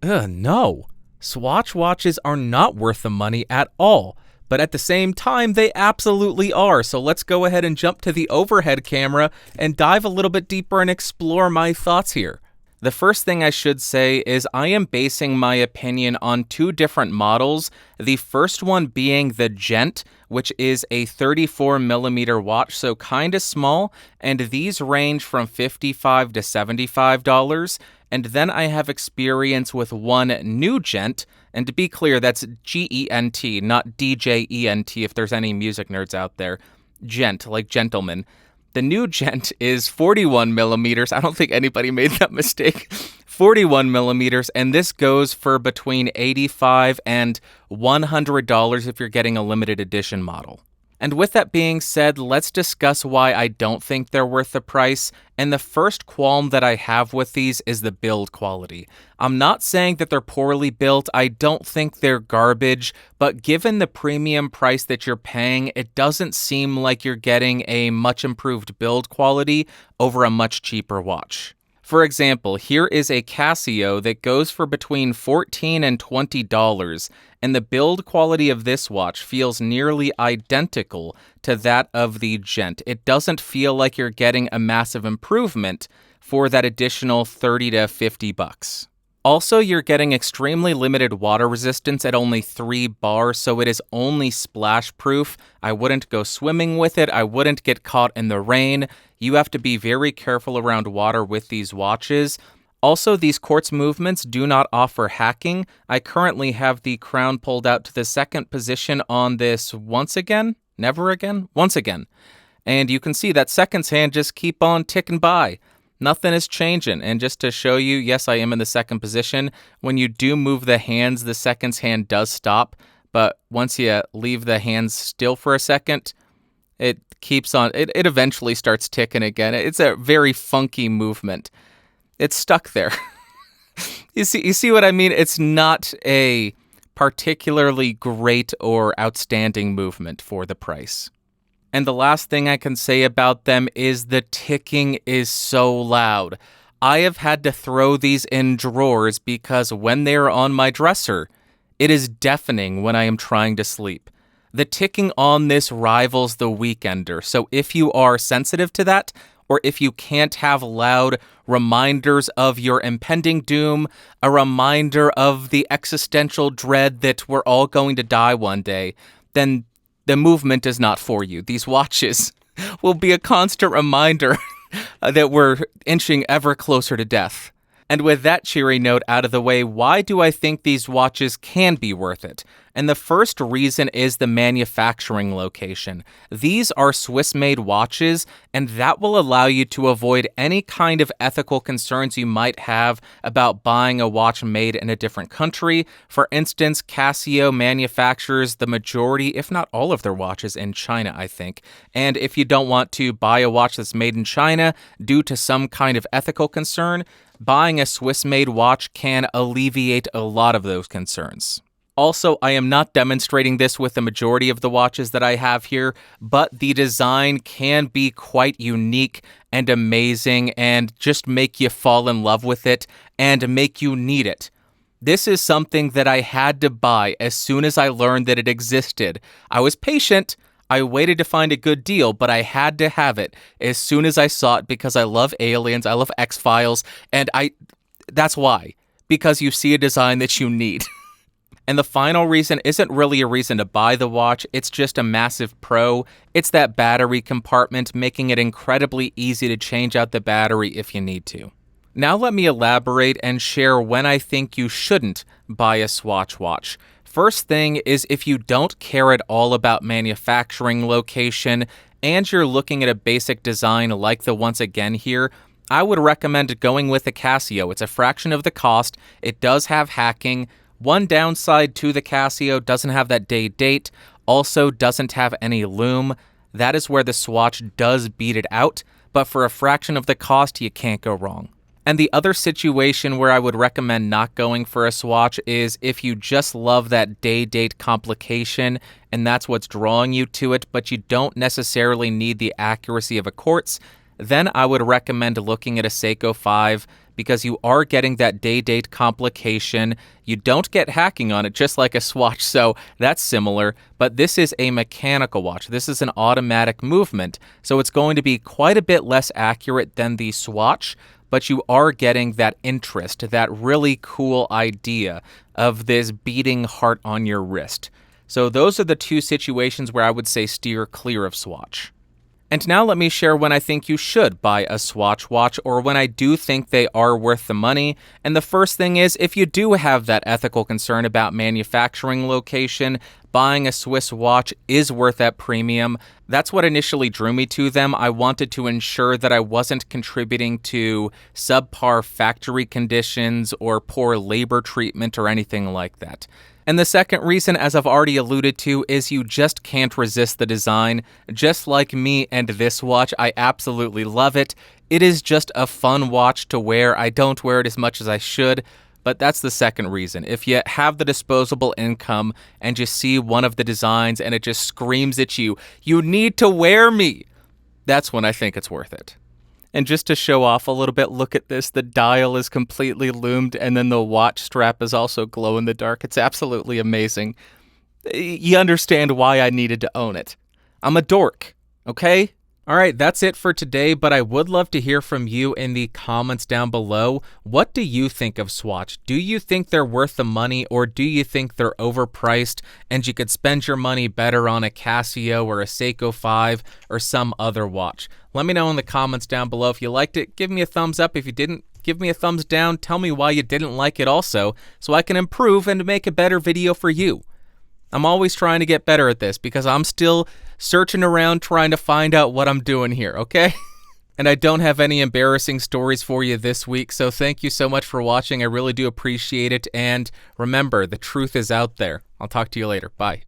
No. Swatch watches are not worth the money at all. But at the same time, they absolutely are. So let's go ahead and jump to the overhead camera and dive a little bit deeper and explore my thoughts here. The first thing I should say is I am basing my opinion on two different models. The first one being the Gent, which is a 34mm watch, so kind of small, and these range from $55 to $75. And then I have experience with one new Gent, and to be clear, that's G-E-N-T, not D-J-E-N-T if there's any music nerds out there. Gent, like gentleman. The new Gent is 41mm. I don't think anybody made that mistake. 41mm, and this goes for between $85 and $100 if you're getting a limited edition model. And with that being said, let's discuss why I don't think they're worth the price. And the first qualm that I have with these is the build quality. I'm not saying that they're poorly built. I don't think they're garbage. But given the premium price that you're paying, it doesn't seem like you're getting a much improved build quality over a much cheaper watch. For example, here is a Casio that goes for between $14 and $20, and the build quality of this watch feels nearly identical to that of the Gent. It doesn't feel like you're getting a massive improvement for that additional $30 to $50. Also, you're getting extremely limited water resistance at only 3 bars, so it is only splash proof. I wouldn't go swimming with it. I wouldn't get caught in the rain. You have to be very careful around water with these watches. Also, these quartz movements do not offer hacking. I currently have the crown pulled out to the second position on this once again. And you can see that seconds hand just keep on ticking by. Nothing is changing. And just to show you, yes, I am in the second position. When you do move the hands, the seconds hand does stop. But once you leave the hands still for a second, it keeps on. It eventually starts ticking again. It's a very funky movement. It's stuck there. You see what I mean? It's not a particularly great or outstanding movement for the price. And the last thing I can say about them is the ticking is so loud. I have had to throw these in drawers because when they're on my dresser, it is deafening when I am trying to sleep. The ticking on this rivals the Weekender, so if you are sensitive to that, or if you can't have loud reminders of your impending doom, a reminder of the existential dread that we're all going to die one day, then the movement is not for you. These watches will be a constant reminder that we're inching ever closer to death. And with that cheery note out of the way, why do I think these watches can be worth it? And the first reason is the manufacturing location. These are Swiss-made watches, and that will allow you to avoid any kind of ethical concerns you might have about buying a watch made in a different country. For instance, Casio manufactures the majority, if not all of their watches in China, I think. And if you don't want to buy a watch that's made in China due to some kind of ethical concern, buying a Swiss-made watch can alleviate a lot of those concerns. Also, I am not demonstrating this with the majority of the watches that I have here, but the design can be quite unique and amazing and just make you fall in love with it and make you need it. This is something that I had to buy as soon as I learned that it existed. I was patient. I waited to find a good deal, but I had to have it as soon as I saw it because I love Aliens, I love X-Files, and that's why. Because you see a design that you need. And the final reason isn't really a reason to buy the watch, it's just a massive pro. It's that battery compartment, making it incredibly easy to change out the battery if you need to. Now let me elaborate and share when I think you shouldn't buy a Swatch watch. First thing is if you don't care at all about manufacturing location and you're looking at a basic design like the once again here, I would recommend going with a Casio. It's a fraction of the cost. It does have hacking. One downside to the Casio, doesn't have that date, also doesn't have any lume. That is where the Swatch does beat it out, but for a fraction of the cost, you can't go wrong. And the other situation where I would recommend not going for a Swatch is if you just love that date complication and that's what's drawing you to it, but you don't necessarily need the accuracy of a quartz, then I would recommend looking at a Seiko 5 because you are getting that day-date complication. You don't get hacking on it, just like a Swatch, so that's similar, but this is a mechanical watch. This is an automatic movement, so it's going to be quite a bit less accurate than the Swatch, but you are getting that interest, that really cool idea of this beating heart on your wrist. So those are the two situations where I would say steer clear of Swatch. And now let me share when I think you should buy a Swatch watch, or when I do think they are worth the money. And the first thing is, if you do have that ethical concern about manufacturing location, buying a Swiss watch is worth that premium. That's what initially drew me to them. I wanted to ensure that I wasn't contributing to subpar factory conditions or poor labor treatment or anything like that. And the second reason, as I've already alluded to, is you just can't resist the design. Just like me and this watch, I absolutely love it. It is just a fun watch to wear. I don't wear it as much as I should, but that's the second reason. If you have the disposable income and you see one of the designs and it just screams at you, you need to wear me, that's when I think it's worth it. And just to show off a little bit, look at this. The dial is completely loomed, and then the watch strap is also glow in the dark. It's absolutely amazing. You understand why I needed to own it. I'm a dork, okay? All right, that's it for today, but I would love to hear from you in the comments down below. What do you think of Swatch? Do you think they're worth the money, or do you think they're overpriced and you could spend your money better on a Casio or a Seiko 5 or some other watch? Let me know in the comments down below. If you liked it, give me a thumbs up. If you didn't, give me a thumbs down. Tell me why you didn't like it also, so I can improve and make a better video for you. I'm always trying to get better at this because I'm still searching around trying to find out what I'm doing here, okay? And I don't have any embarrassing stories for you this week, so thank you so much for watching. I really do appreciate it, and remember, the truth is out there. I'll talk to you later. Bye.